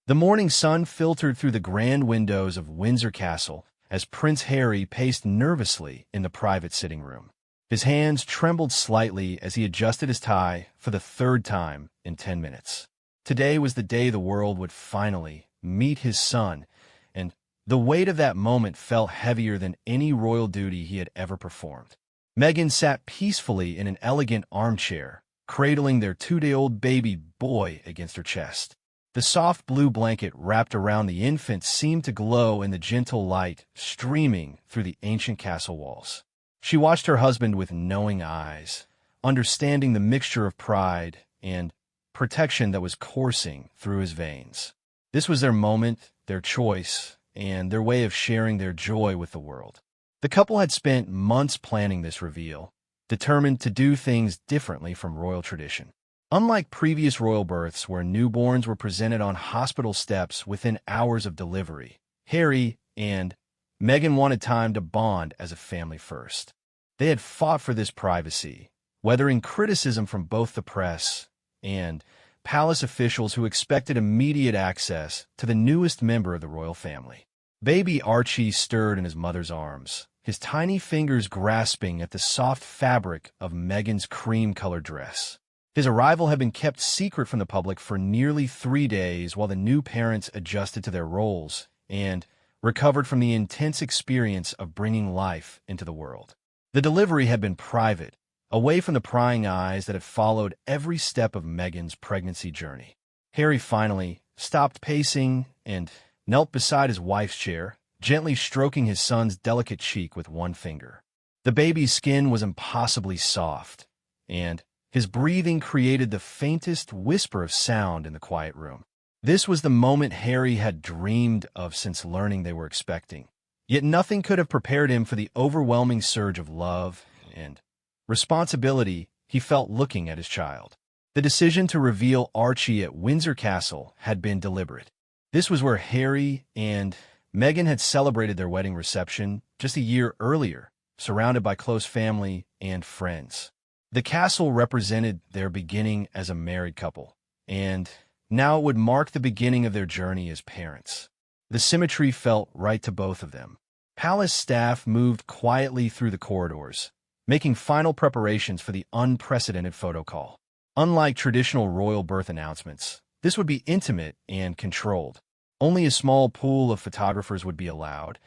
The morning sun filtered through the grand windows of Windsor Castle as Prince Harry paced nervously in the private sitting room. His hands trembled slightly as he adjusted his tie for the third time in 10 minutes. Today was the day the world would finally meet his son, and the weight of that moment felt heavier than any royal duty he had ever performed. Meghan sat peacefully in an elegant armchair, cradling their 2-day-old baby boy against her chest. The soft blue blanket wrapped around the infant seemed to glow in the gentle light streaming through the ancient castle walls. She watched her husband with knowing eyes, understanding the mixture of pride and protection that was coursing through his veins. This was their moment, their choice, and their way of sharing their joy with the world. The couple had spent months planning this reveal, determined to do things differently from royal tradition. Unlike previous royal births where newborns were presented on hospital steps within hours of delivery, Harry and Meghan wanted time to bond as a family first. They had fought for this privacy, weathering criticism from both the press and palace officials who expected immediate access to the newest member of the royal family. Baby Archie stirred in his mother's arms, his tiny fingers grasping at the soft fabric of Meghan's cream-colored dress. His arrival had been kept secret from the public for nearly 3 days while the new parents adjusted to their roles and recovered from the intense experience of bringing life into the world. The delivery had been private, away from the prying eyes that had followed every step of Meghan's pregnancy journey. Harry finally stopped pacing and knelt beside his wife's chair, gently stroking his son's delicate cheek with one finger. The baby's skin was impossibly soft, and his breathing created the faintest whisper of sound in the quiet room. This was the moment Harry had dreamed of since learning they were expecting. Yet nothing could have prepared him for the overwhelming surge of love and responsibility he felt looking at his child. The decision to reveal Archie at Windsor Castle had been deliberate. This was where Harry and Meghan had celebrated their wedding reception just a year earlier, surrounded by close family and friends. The castle represented their beginning as a married couple, and now it would mark the beginning of their journey as parents. The symmetry felt right to both of them. Palace staff moved quietly through the corridors, making final preparations for the unprecedented photo call. Unlike traditional royal birth announcements, this would be intimate and controlled. Only a small pool of photographers would be allowed,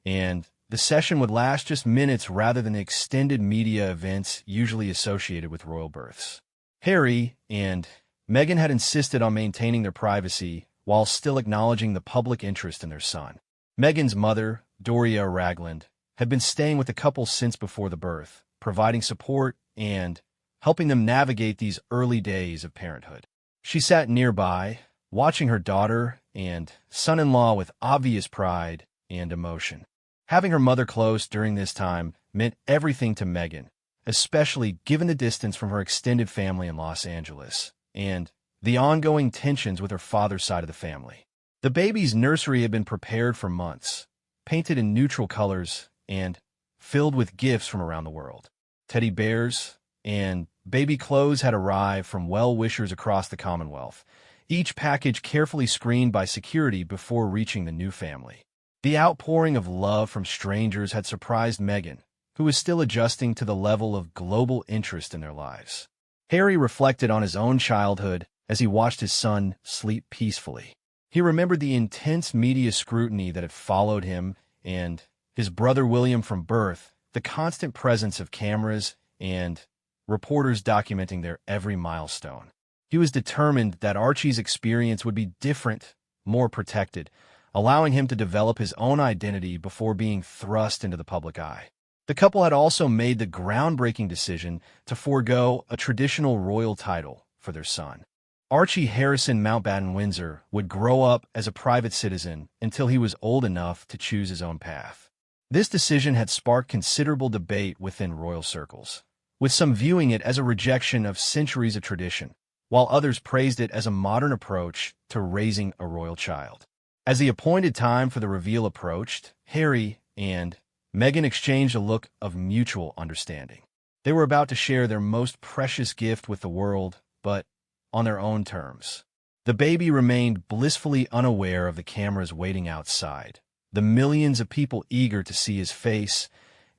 and the session would last just minutes rather than the extended media events usually associated with royal births. Harry and Meghan had insisted on maintaining their privacy while still acknowledging the public interest in their son. Meghan's mother, Doria Ragland, had been staying with the couple since before the birth, providing support and helping them navigate these early days of parenthood. She sat nearby, watching her daughter and son-in-law with obvious pride and emotion. Having her mother close during this time meant everything to Meghan, especially given the distance from her extended family in Los Angeles and the ongoing tensions with her father's side of the family. The baby's nursery had been prepared for months, painted in neutral colors and filled with gifts from around the world. Teddy bears and baby clothes had arrived from well-wishers across the Commonwealth, each package carefully screened by security before reaching the new family. The outpouring of love from strangers had surprised Meghan, who was still adjusting to the level of global interest in their lives. Harry reflected on his own childhood as he watched his son sleep peacefully. He remembered the intense media scrutiny that had followed him and his brother William from birth, the constant presence of cameras and reporters documenting their every milestone. He was determined that Archie's experience would be different, more protected, allowing him to develop his own identity before being thrust into the public eye. The couple had also made the groundbreaking decision to forego a traditional royal title for their son. Archie Harrison Mountbatten Windsor would grow up as a private citizen until he was old enough to choose his own path. This decision had sparked considerable debate within royal circles, with some viewing it as a rejection of centuries of tradition, while others praised it as a modern approach to raising a royal child. As the appointed time for the reveal approached, Harry and Meghan exchanged a look of mutual understanding. They were about to share their most precious gift with the world, but on their own terms. The baby remained blissfully unaware of the cameras waiting outside, the millions of people eager to see his face,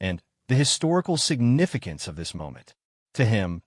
and the historical significance of this moment. To him,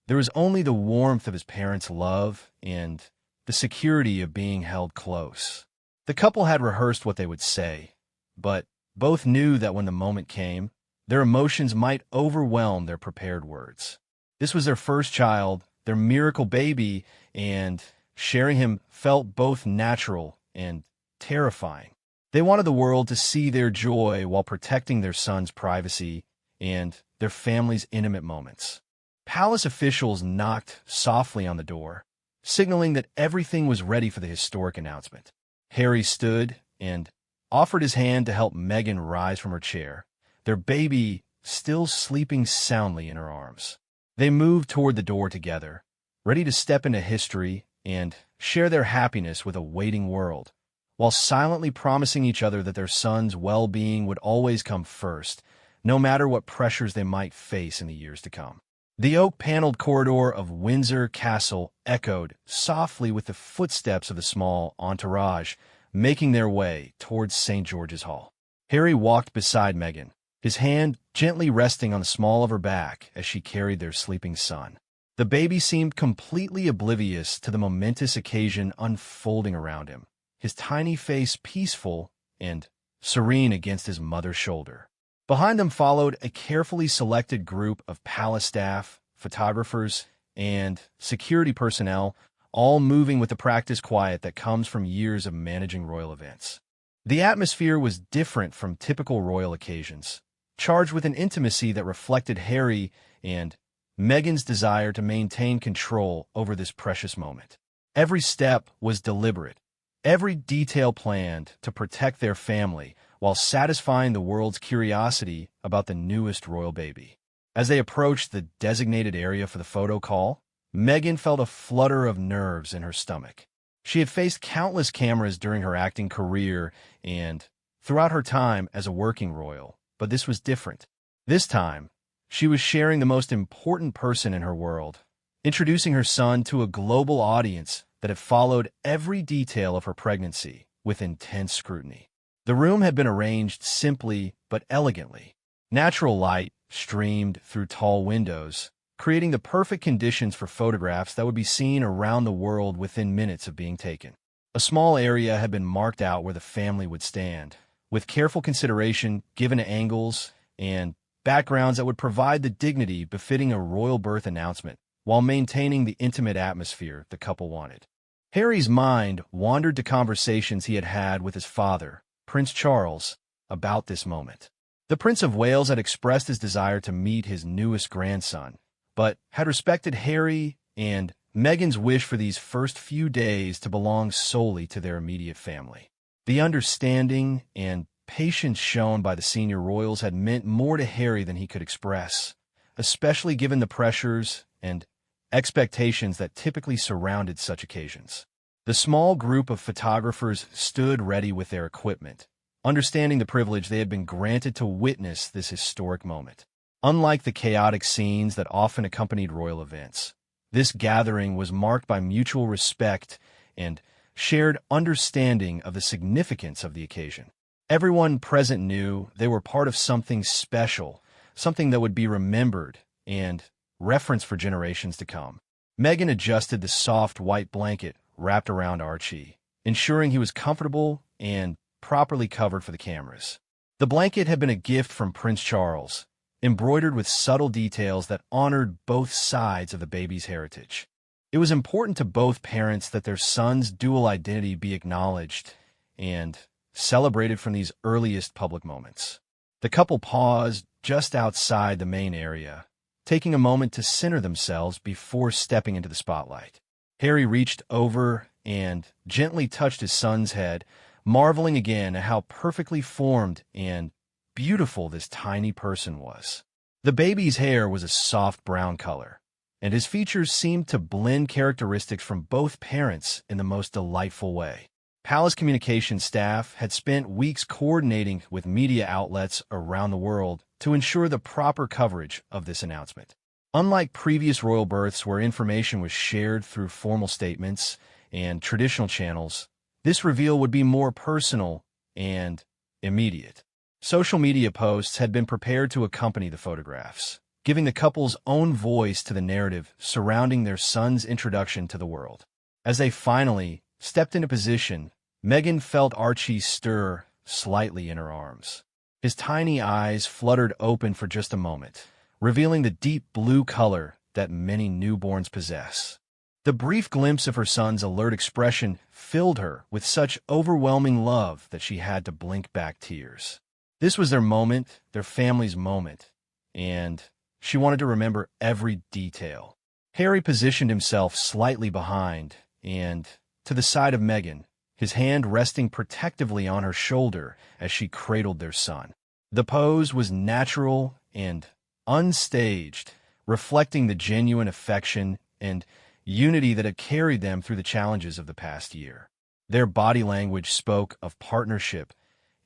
there was only the warmth of his parents' love and the security of being held close. The couple had rehearsed what they would say, but both knew that when the moment came, their emotions might overwhelm their prepared words. This was their first child, their miracle baby, and sharing him felt both natural and terrifying. They wanted the world to see their joy while protecting their son's privacy and their family's intimate moments. Palace officials knocked softly on the door, signaling that everything was ready for the historic announcement. Harry stood and offered his hand to help Meghan rise from her chair, their baby still sleeping soundly in her arms. They moved toward the door together, ready to step into history and share their happiness with a waiting world, while silently promising each other that their son's well-being would always come first, no matter what pressures they might face in the years to come. The oak-paneled corridor of Windsor Castle echoed softly with the footsteps of the small entourage, making their way towards St. George's Hall. Harry walked beside Meghan, his hand gently resting on the small of her back as she carried their sleeping son. The baby seemed completely oblivious to the momentous occasion unfolding around him, his tiny face peaceful and serene against his mother's shoulder. Behind them followed a carefully selected group of palace staff, photographers, and security personnel, all moving with the practiced quiet that comes from years of managing royal events. The atmosphere was different from typical royal occasions, charged with an intimacy that reflected Harry and Meghan's desire to maintain control over this precious moment. Every step was deliberate, every detail planned to protect their family while satisfying the world's curiosity about the newest royal baby. As they approached the designated area for the photo call, Meghan felt a flutter of nerves in her stomach. She had faced countless cameras during her acting career and throughout her time as a working royal, but this was different. This time, she was sharing the most important person in her world, introducing her son to a global audience that had followed every detail of her pregnancy with intense scrutiny. The room had been arranged simply but elegantly. Natural light streamed through tall windows, creating the perfect conditions for photographs that would be seen around the world within minutes of being taken. A small area had been marked out where the family would stand, with careful consideration given to angles and backgrounds that would provide the dignity befitting a royal birth announcement, while maintaining the intimate atmosphere the couple wanted. Harry's mind wandered to conversations he had had with his father, Prince Charles, about this moment. The Prince of Wales had expressed his desire to meet his newest grandson, but had respected Harry and Meghan's wish for these first few days to belong solely to their immediate family. The understanding and patience shown by the senior royals had meant more to Harry than he could express, especially given the pressures and expectations that typically surrounded such occasions. The small group of photographers stood ready with their equipment, understanding the privilege they had been granted to witness this historic moment. Unlike the chaotic scenes that often accompanied royal events, this gathering was marked by mutual respect and shared understanding of the significance of the occasion. Everyone present knew they were part of something special, something that would be remembered and referenced for generations to come. Meghan adjusted the soft white blanket wrapped around Archie, ensuring he was comfortable and properly covered for the cameras. The blanket had been a gift from Prince Charles, embroidered with subtle details that honored both sides of the baby's heritage. It was important to both parents that their son's dual identity be acknowledged and celebrated from these earliest public moments. The couple paused just outside the main area, taking a moment to center themselves before stepping into the spotlight. Harry reached over and gently touched his son's head, marveling again at how perfectly formed and beautiful this tiny person was. The baby's hair was a soft brown color, and his features seemed to blend characteristics from both parents in the most delightful way. Palace communications staff had spent weeks coordinating with media outlets around the world to ensure the proper coverage of this announcement. Unlike previous royal births where information was shared through formal statements and traditional channels, this reveal would be more personal and immediate. Social media posts had been prepared to accompany the photographs, giving the couple's own voice to the narrative surrounding their son's introduction to the world. As they finally stepped into position, Meghan felt Archie stir slightly in her arms. His tiny eyes fluttered open for just a moment, revealing the deep blue color that many newborns possess. The brief glimpse of her son's alert expression filled her with such overwhelming love that she had to blink back tears. This was their moment, their family's moment, and she wanted to remember every detail. Harry positioned himself slightly behind and to the side of Meghan, his hand resting protectively on her shoulder as she cradled their son. The pose was natural and unstaged, reflecting the genuine affection and unity that had carried them through the challenges of the past year. Their body language spoke of partnership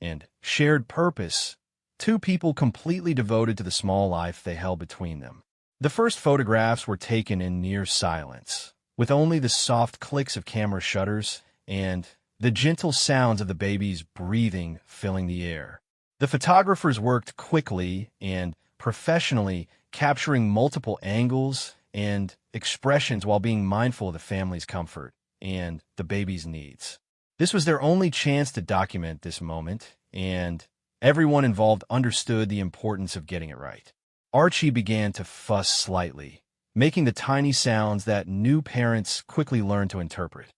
and shared purpose, two people completely devoted to the small life they held between them. The first photographs were taken in near silence, with only the soft clicks of camera shutters and the gentle sounds of the baby's breathing filling the air. The photographers worked quickly and professionally, capturing multiple angles and expressions while being mindful of the family's comfort and the baby's needs. This was their only chance to document this moment, and everyone involved understood the importance of getting it right. Archie began to fuss slightly, making the tiny sounds that new parents quickly learned to interpret.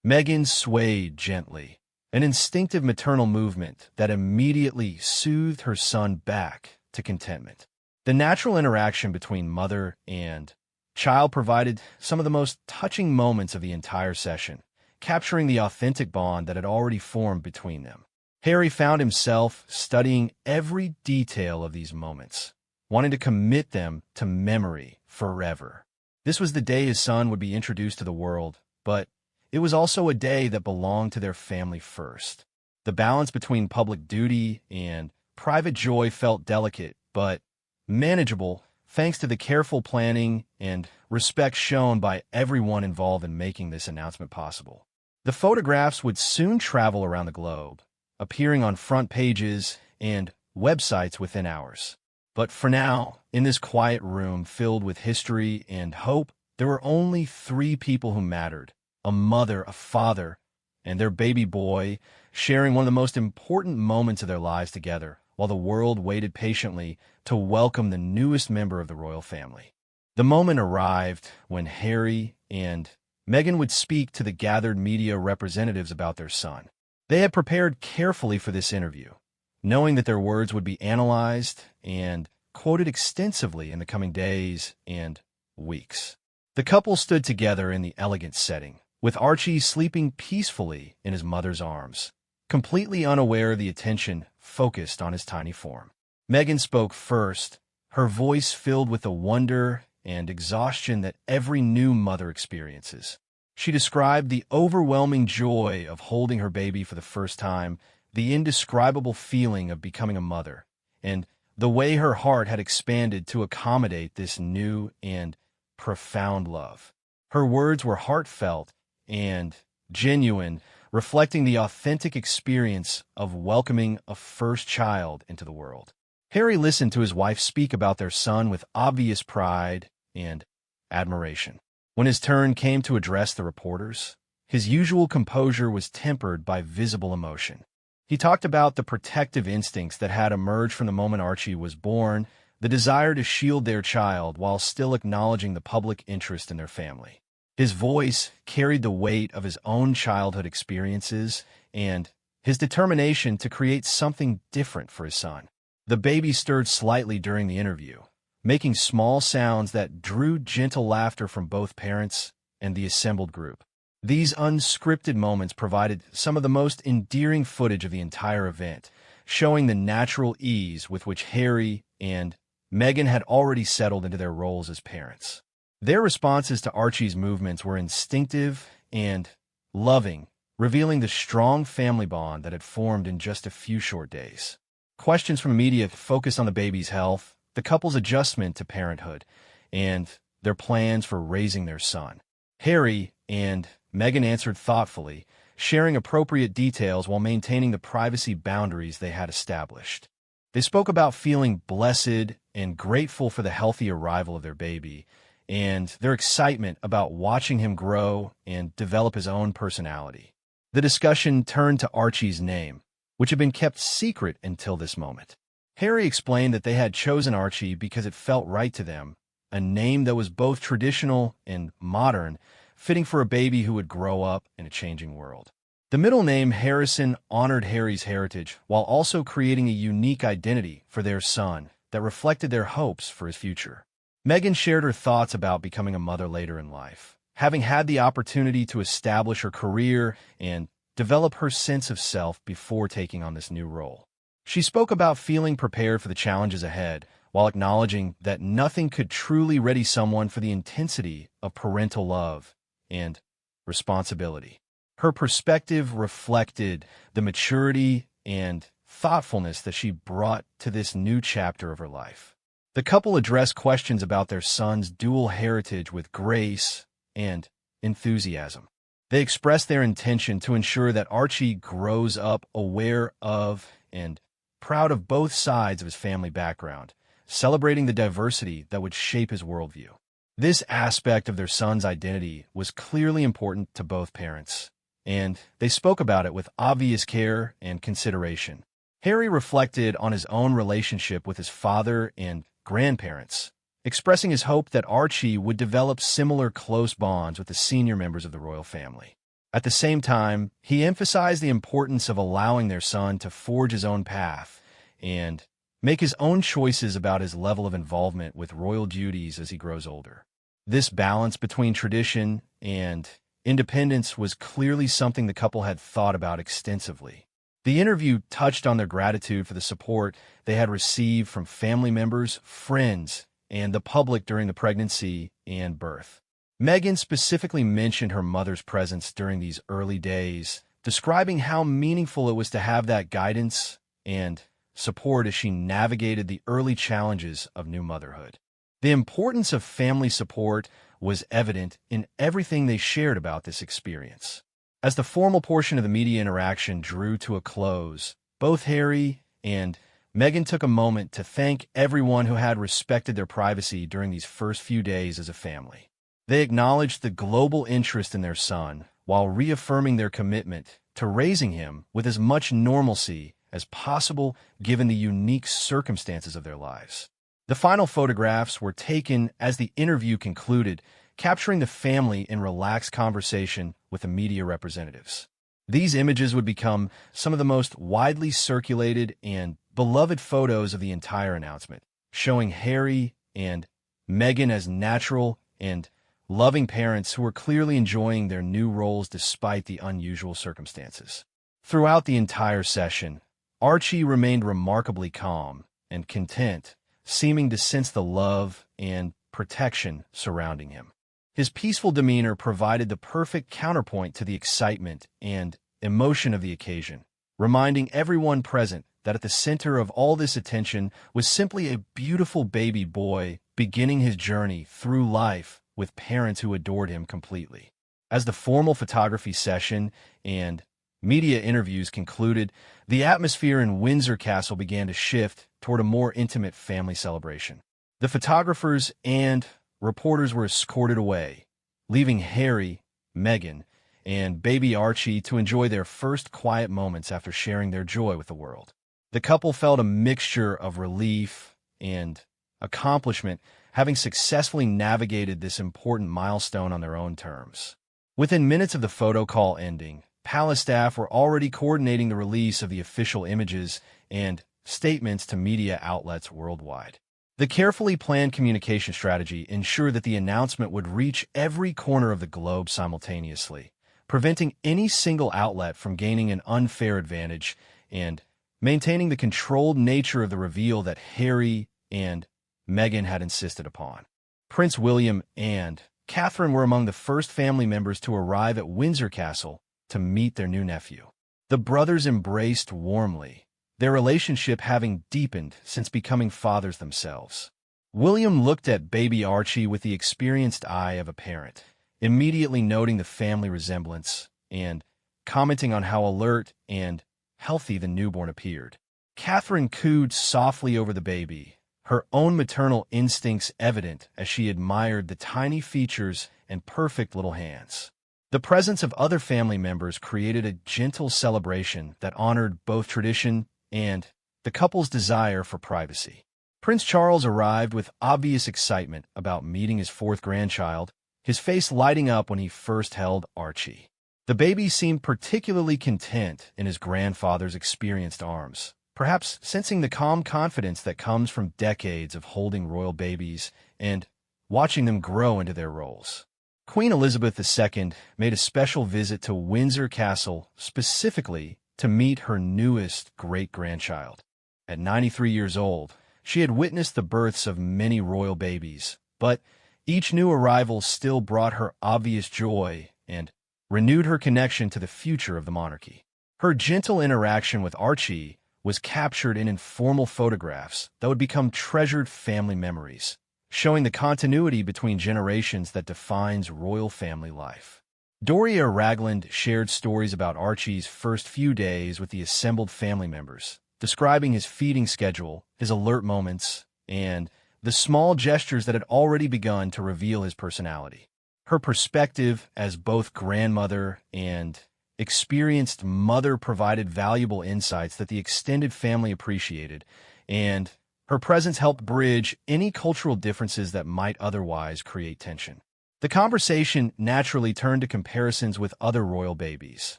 Meghan swayed gently, an instinctive maternal movement that immediately soothed her son back to contentment. The natural interaction between mother and child provided some of the most touching moments of the entire session, capturing the authentic bond that had already formed between them. Harry found himself studying every detail of these moments, wanting to commit them to memory forever. This was the day his son would be introduced to the world, but it was also a day that belonged to their family first. The balance between public duty and private joy felt delicate, but manageable, thanks to the careful planning and respect shown by everyone involved in making this announcement possible. The photographs would soon travel around the globe, appearing on front pages and websites within hours. But for now, in this quiet room filled with history and hope, there were only 3 people who mattered: a mother, a father, and their baby boy, sharing one of the most important moments of their lives together, while the world waited patiently to welcome the newest member of the royal family. The moment arrived when Harry and Meghan would speak to the gathered media representatives about their son. They had prepared carefully for this interview, knowing that their words would be analyzed and quoted extensively in the coming days and weeks. The couple stood together in the elegant setting, with Archie sleeping peacefully in his mother's arms, completely unaware of the attention focused on his tiny form. Meghan spoke first, her voice filled with the wonder and exhaustion that every new mother experiences. She described the overwhelming joy of holding her baby for the first time, the indescribable feeling of becoming a mother, and the way her heart had expanded to accommodate this new and profound love. Her words were heartfelt and genuine, reflecting the authentic experience of welcoming a first child into the world. Harry listened to his wife speak about their son with obvious pride and admiration. When his turn came to address the reporters, his usual composure was tempered by visible emotion. He talked about the protective instincts that had emerged from the moment Archie was born, the desire to shield their child while still acknowledging the public interest in their family. His voice carried the weight of his own childhood experiences and his determination to create something different for his son. The baby stirred slightly during the interview, making small sounds that drew gentle laughter from both parents and the assembled group. These unscripted moments provided some of the most endearing footage of the entire event, showing the natural ease with which Harry and Meghan had already settled into their roles as parents. Their responses to Archie's movements were instinctive and loving, revealing the strong family bond that had formed in just a few short days. Questions from the media focused on the baby's health, the couple's adjustment to parenthood, and their plans for raising their son. Harry and Meghan answered thoughtfully, sharing appropriate details while maintaining the privacy boundaries they had established. They spoke about feeling blessed and grateful for the healthy arrival of their baby, and their excitement about watching him grow and develop his own personality. The discussion turned to Archie's name, which had been kept secret until this moment. Harry explained that they had chosen Archie because it felt right to them, a name that was both traditional and modern, fitting for a baby who would grow up in a changing world. The middle name Harrison honored Harry's heritage while also creating a unique identity for their son that reflected their hopes for his future. Meghan shared her thoughts about becoming a mother later in life, having had the opportunity to establish her career and develop her sense of self before taking on this new role. She spoke about feeling prepared for the challenges ahead, while acknowledging that nothing could truly ready someone for the intensity of parental love and responsibility. Her perspective reflected the maturity and thoughtfulness that she brought to this new chapter of her life. The couple addressed questions about their son's dual heritage with grace and enthusiasm. They expressed their intention to ensure that Archie grows up aware of and proud of both sides of his family background, celebrating the diversity that would shape his worldview. This aspect of their son's identity was clearly important to both parents, and they spoke about it with obvious care and consideration. Harry reflected on his own relationship with his father and grandparents, expressing his hope that Archie would develop similar close bonds with the senior members of the royal family. At the same time, he emphasized the importance of allowing their son to forge his own path and make his own choices about his level of involvement with royal duties as he grows older. This balance between tradition and independence was clearly something the couple had thought about extensively. The interview touched on their gratitude for the support they had received from family members, friends, and the public during the pregnancy and birth. Meghan specifically mentioned her mother's presence during these early days, describing how meaningful it was to have that guidance and support as she navigated the early challenges of new motherhood. The importance of family support was evident in everything they shared about this experience. As the formal portion of the media interaction drew to a close, both Harry and Meghan took a moment to thank everyone who had respected their privacy during these first few days as a family. They acknowledged the global interest in their son while reaffirming their commitment to raising him with as much normalcy as possible given the unique circumstances of their lives. The final photographs were taken as the interview concluded, capturing the family in relaxed conversation with the media representatives. These images would become some of the most widely circulated and beloved photos of the entire announcement, showing Harry and Meghan as natural and loving parents who were clearly enjoying their new roles despite the unusual circumstances. Throughout the entire session, Archie remained remarkably calm and content, seeming to sense the love and protection surrounding him. His peaceful demeanor provided the perfect counterpoint to the excitement and emotion of the occasion, reminding everyone present that at the center of all this attention was simply a beautiful baby boy beginning his journey through life with parents who adored him completely. As the formal photography session and media interviews concluded, the atmosphere in Windsor Castle began to shift toward a more intimate family celebration. The photographers and reporters were escorted away, leaving Harry, Meghan, and baby Archie to enjoy their first quiet moments after sharing their joy with the world. The couple felt a mixture of relief and accomplishment, having successfully navigated this important milestone on their own terms. Within minutes of the photo call ending, palace staff were already coordinating the release of the official images and statements to media outlets worldwide. The carefully planned communication strategy ensured that the announcement would reach every corner of the globe simultaneously, preventing any single outlet from gaining an unfair advantage and maintaining the controlled nature of the reveal that Harry and Meghan had insisted upon. Prince William and Catherine were among the first family members to arrive at Windsor Castle to meet their new nephew. The brothers embraced warmly, their relationship having deepened since becoming fathers themselves. William looked at baby Archie with the experienced eye of a parent, immediately noting the family resemblance and commenting on how alert and healthy the newborn appeared. Catherine cooed softly over the baby, her own maternal instincts evident as she admired the tiny features and perfect little hands. The presence of other family members created a gentle celebration that honored both tradition and the couple's desire for privacy. Prince Charles arrived with obvious excitement about meeting his fourth grandchild, his face lighting up when he first held Archie. The baby seemed particularly content in his grandfather's experienced arms, perhaps sensing the calm confidence that comes from decades of holding royal babies and watching them grow into their roles. Queen Elizabeth II made a special visit to Windsor Castle specifically to meet her newest great-grandchild. At 93 years old, she had witnessed the births of many royal babies, but each new arrival still brought her obvious joy and renewed her connection to the future of the monarchy. Her gentle interaction with Archie was captured in informal photographs that would become treasured family memories, showing the continuity between generations that defines royal family life. Doria Ragland shared stories about Archie's first few days with the assembled family members, describing his feeding schedule, his alert moments, and the small gestures that had already begun to reveal his personality. Her perspective as both grandmother and experienced mother provided valuable insights that the extended family appreciated, and her presence helped bridge any cultural differences that might otherwise create tension. The conversation naturally turned to comparisons with other royal babies,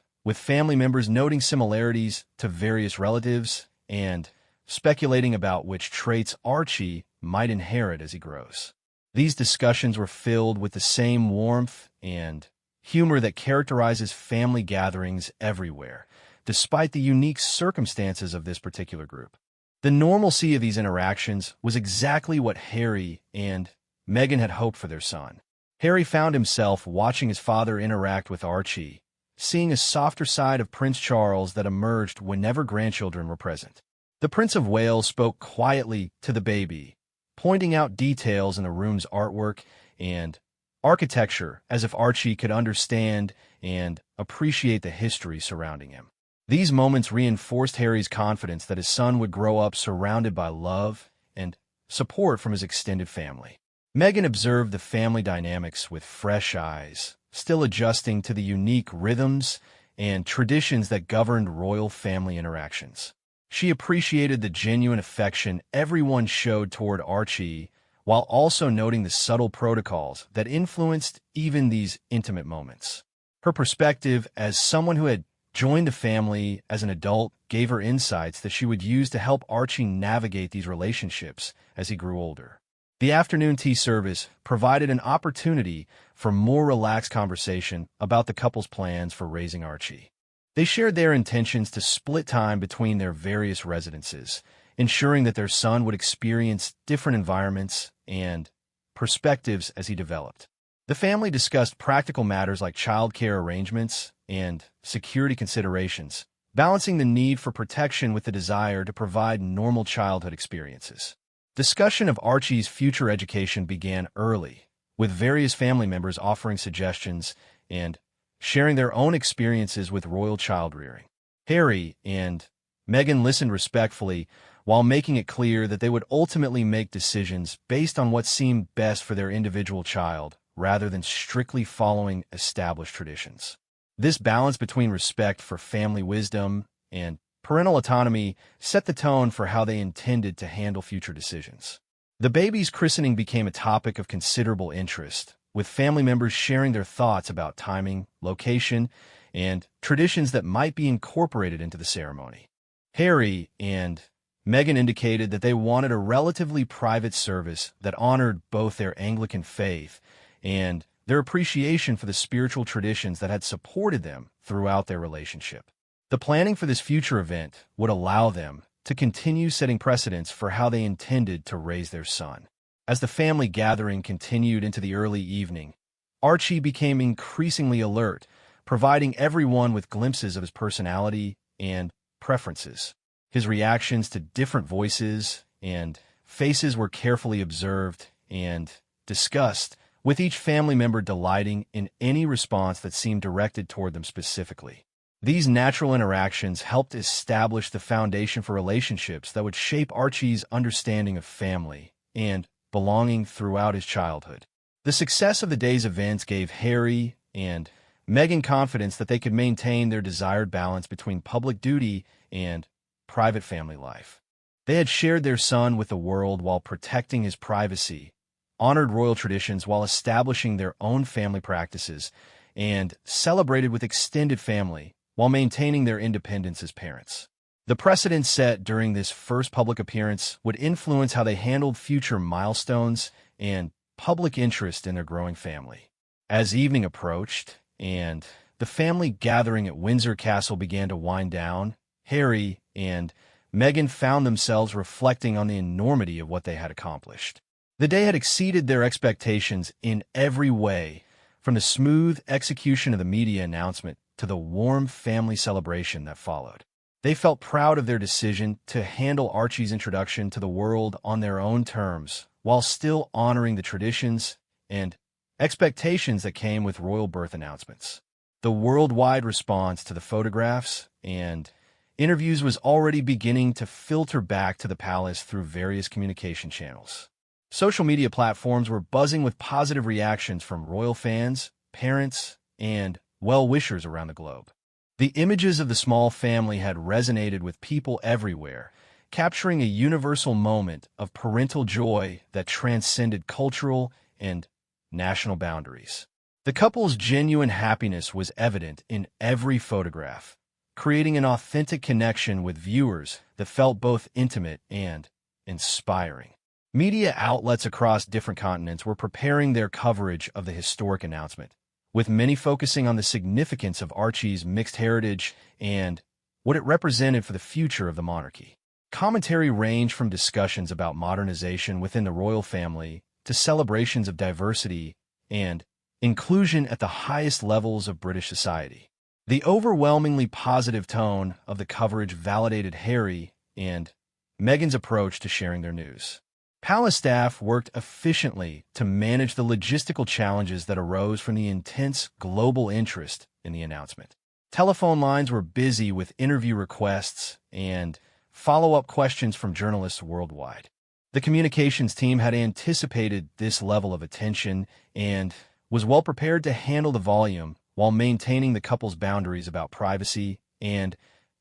with family members noting similarities to various relatives and speculating about which traits Archie might inherit as he grows. These discussions were filled with the same warmth and humor that characterizes family gatherings everywhere, despite the unique circumstances of this particular group. The normalcy of these interactions was exactly what Harry and Meghan had hoped for their son. Harry found himself watching his father interact with Archie, seeing a softer side of Prince Charles that emerged whenever grandchildren were present. The Prince of Wales spoke quietly to the baby, pointing out details in the room's artwork and architecture as if Archie could understand and appreciate the history surrounding him. These moments reinforced Harry's confidence that his son would grow up surrounded by love and support from his extended family. Meghan observed the family dynamics with fresh eyes, still adjusting to the unique rhythms and traditions that governed royal family interactions. She appreciated the genuine affection everyone showed toward Archie, while also noting the subtle protocols that influenced even these intimate moments. Her perspective as someone who had joined the family as an adult gave her insights that she would use to help Archie navigate these relationships as he grew older. The afternoon tea service provided an opportunity for more relaxed conversation about the couple's plans for raising Archie. They shared their intentions to split time between their various residences, ensuring that their son would experience different environments and perspectives as he developed. The family discussed practical matters like childcare arrangements and security considerations, balancing the need for protection with the desire to provide normal childhood experiences. Discussion of Archie's future education began early, with various family members offering suggestions and sharing their own experiences with royal child-rearing. Harry and Meghan listened respectfully while making it clear that they would ultimately make decisions based on what seemed best for their individual child, rather than strictly following established traditions. This balance between respect for family wisdom and parental autonomy set the tone for how they intended to handle future decisions. The baby's christening became a topic of considerable interest, with family members sharing their thoughts about timing, location, and traditions that might be incorporated into the ceremony. Harry and Meghan indicated that they wanted a relatively private service that honored both their Anglican faith and their appreciation for the spiritual traditions that had supported them throughout their relationship. The planning for this future event would allow them to continue setting precedents for how they intended to raise their son. As the family gathering continued into the early evening, Archie became increasingly alert, providing everyone with glimpses of his personality and preferences. His reactions to different voices and faces were carefully observed and discussed, with each family member delighting in any response that seemed directed toward them specifically. These natural interactions helped establish the foundation for relationships that would shape Archie's understanding of family and belonging throughout his childhood. The success of the day's events gave Harry and Meghan confidence that they could maintain their desired balance between public duty and private family life. They had shared their son with the world while protecting his privacy, honored royal traditions while establishing their own family practices, and celebrated with extended family while maintaining their independence as parents. The precedent set during this first public appearance would influence how they handled future milestones and public interest in their growing family. As evening approached and the family gathering at Windsor Castle began to wind down, Harry and Meghan found themselves reflecting on the enormity of what they had accomplished. The day had exceeded their expectations in every way, from the smooth execution of the media announcement to the warm family celebration that followed. They felt proud of their decision to handle Archie's introduction to the world on their own terms, while still honoring the traditions and expectations that came with royal birth announcements. The worldwide response to the photographs and interviews was already beginning to filter back to the palace through various communication channels. Social media platforms were buzzing with positive reactions from royal fans, parents, and well-wishers around the globe. The images of the small family had resonated with people everywhere, capturing a universal moment of parental joy that transcended cultural and national boundaries. The couple's genuine happiness was evident in every photograph, creating an authentic connection with viewers that felt both intimate and inspiring. Media outlets across different continents were preparing their coverage of the historic announcement, with many focusing on the significance of Archie's mixed heritage and what it represented for the future of the monarchy. Commentary ranged from discussions about modernization within the royal family to celebrations of diversity and inclusion at the highest levels of British society. The overwhelmingly positive tone of the coverage validated Harry and Meghan's approach to sharing their news. Palace staff worked efficiently to manage the logistical challenges that arose from the intense global interest in the announcement. Telephone lines were busy with interview requests and follow-up questions from journalists worldwide. The communications team had anticipated this level of attention and was well prepared to handle the volume while maintaining the couple's boundaries about privacy and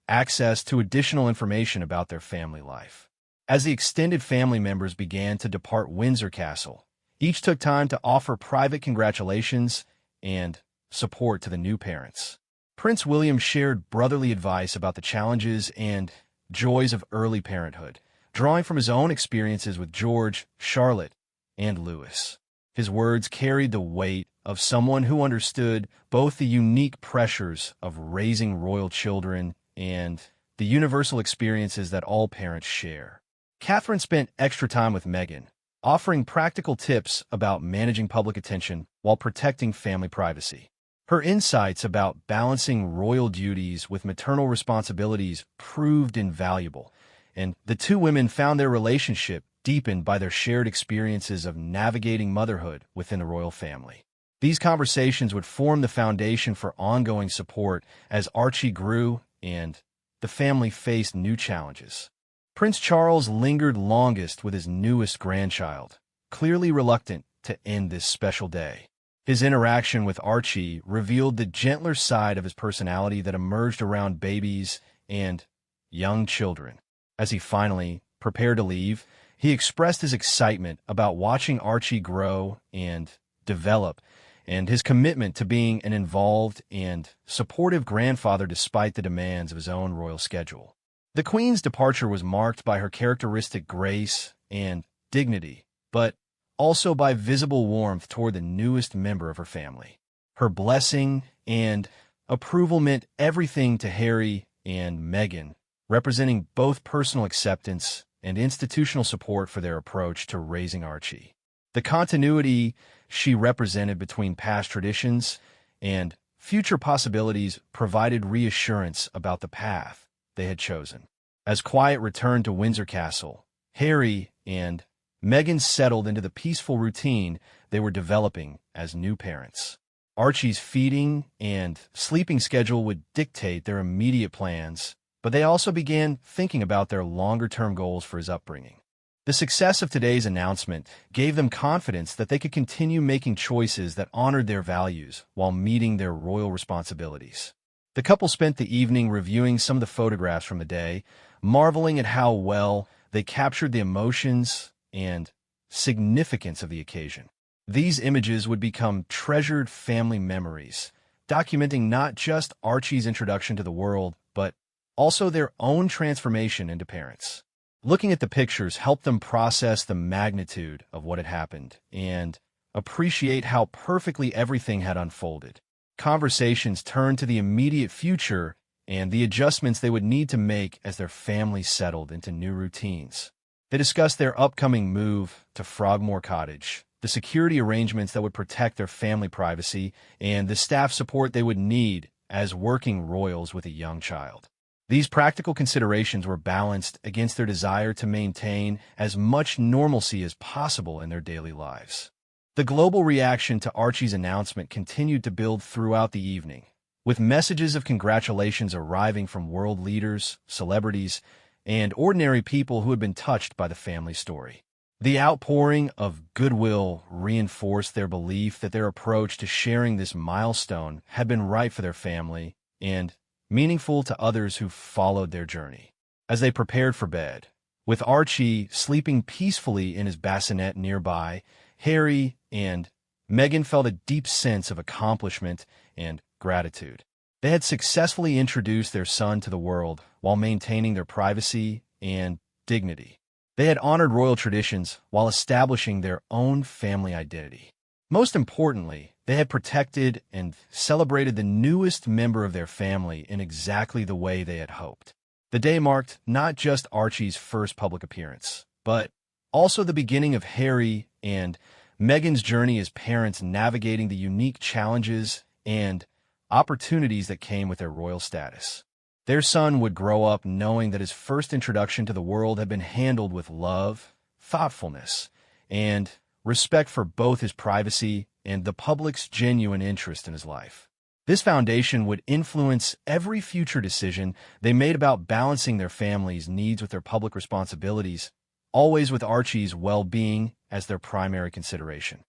access to additional information about their family life. As the extended family members began to depart Windsor Castle, each took time to offer private congratulations and support to the new parents. Prince William shared brotherly advice about the challenges and joys of early parenthood, drawing from his own experiences with George, Charlotte, and Louis. His words carried the weight of someone who understood both the unique pressures of raising royal children and the universal experiences that all parents share. Catherine spent extra time with Meghan, offering practical tips about managing public attention while protecting family privacy. Her insights about balancing royal duties with maternal responsibilities proved invaluable, and the two women found their relationship deepened by their shared experiences of navigating motherhood within the royal family. These conversations would form the foundation for ongoing support as Archie grew and the family faced new challenges. Prince Charles lingered longest with his newest grandchild, clearly reluctant to end this special day. His interaction with Archie revealed the gentler side of his personality that emerged around babies and young children. As he finally prepared to leave, he expressed his excitement about watching Archie grow and develop, and his commitment to being an involved and supportive grandfather despite the demands of his own royal schedule. The Queen's departure was marked by her characteristic grace and dignity, but also by visible warmth toward the newest member of her family. Her blessing and approval meant everything to Harry and Meghan, representing both personal acceptance and institutional support for their approach to raising Archie. The continuity she represented between past traditions and future possibilities provided reassurance about the path they had chosen. As quiet returned to Windsor Castle, Harry and Meghan settled into the peaceful routine they were developing as new parents. Archie's feeding and sleeping schedule would dictate their immediate plans, but they also began thinking about their longer-term goals for his upbringing. The success of today's announcement gave them confidence that they could continue making choices that honored their values while meeting their royal responsibilities. The couple spent the evening reviewing some of the photographs from the day, marveling at how well they captured the emotions and significance of the occasion. These images would become treasured family memories, documenting not just Archie's introduction to the world, but also their own transformation into parents. Looking at the pictures helped them process the magnitude of what had happened and appreciate how perfectly everything had unfolded. Conversations turned to the immediate future and the adjustments they would need to make as their family settled into new routines. They discussed their upcoming move to Frogmore Cottage, the security arrangements that would protect their family privacy, and the staff support they would need as working royals with a young child. These practical considerations were balanced against their desire to maintain as much normalcy as possible in their daily lives. The global reaction to Archie's announcement continued to build throughout the evening, with messages of congratulations arriving from world leaders, celebrities, and ordinary people who had been touched by the family story. The outpouring of goodwill reinforced their belief that their approach to sharing this milestone had been right for their family and meaningful to others who followed their journey. As they prepared for bed, with Archie sleeping peacefully in his bassinet nearby, Harry and Meghan felt a deep sense of accomplishment and gratitude. They had successfully introduced their son to the world while maintaining their privacy and dignity. They had honored royal traditions while establishing their own family identity. Most importantly, they had protected and celebrated the newest member of their family in exactly the way they had hoped. The day marked not just Archie's first public appearance, but also the beginning of Harry and Meghan's journey as parents navigating the unique challenges and opportunities that came with their royal status. Their son would grow up knowing that his first introduction to the world had been handled with love, thoughtfulness, and respect for both his privacy and the public's genuine interest in his life. This foundation would influence every future decision they made about balancing their family's needs with their public responsibilities, always with Archie's well-being as their primary consideration.